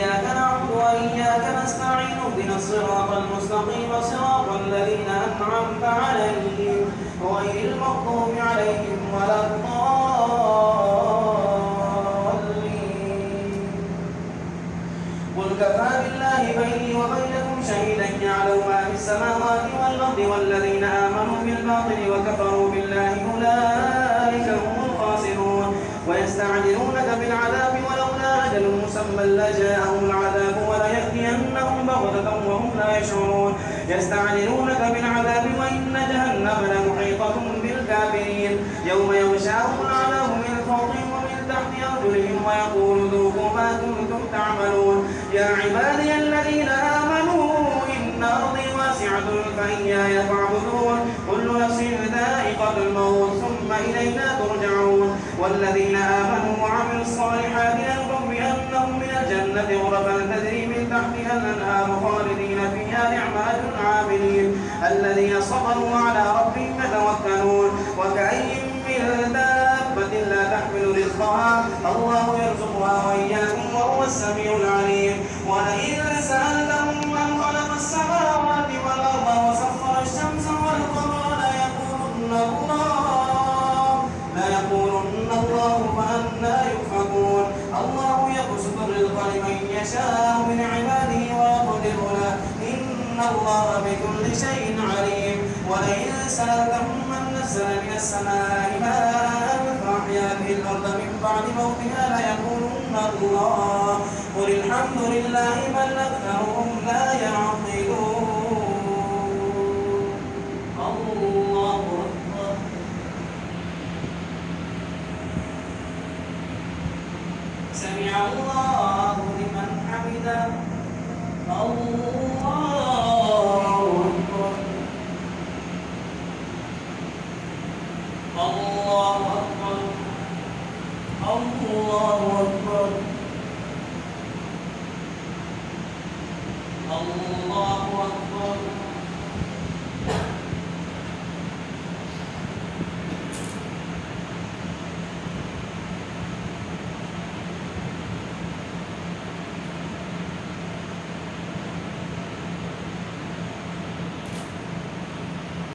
إياك نعبد وإياك نستعين اهدنا الصراط المستقيم صراط الذين أنعمت عليهم غير المغضوب عليهم ولا الضالين. قل كفى بالله بيني وبينكم شهيدا يعلم ما في السماوات والأرض والذين آمنوا بالباطل وكفروا بالله أولئك هم الخاسرون. ويستعجلونك بالعذاب ولولا أجل مسمى لجاءهم العذاب وليأتينهم بغتة وهم لا يشعرون. يستعجلونك بالعذاب وإن جهنم لمحيطة بالكافرين. يوم يغشاهم العذاب من فوقهم ومن تحت أرجلهم ويقول ذوقوا ما كنتم تعملون. يا عبادي الذين آمنوا إن أرضي واسعة فإياي فاعبدون. كل نفس ذائقة الموت ثم إلينا ترجعون. والذين آمنوا وعملوا الصالحات لنبوئنهم من الجنة غرفا تجري من تحتها الأنهار خالدين فيها نعم أجر العاملين الذين صبروا وعلى ربهم يتوكلون. وكأي من دابة لا تحمل رزقها الله يرزقها وإياكم وهو السميع العليم. ولئن سألتهم من خلق السماوات والأرض وسخر الشمس والقمر ليقولن الله فأنى يؤفكون. الله يبسط الرزق لمن يشاء من عباده ويقدر له إن الله بكل شيء عليم. ولئن سألتهم من نزل من السماء ماء فأحيا به الأرض من بعد موتها ليقولن الله قل الحمد لله بل أكثرهم لا يعقلون. الله أكبر. سمع الله لمن حمده. الله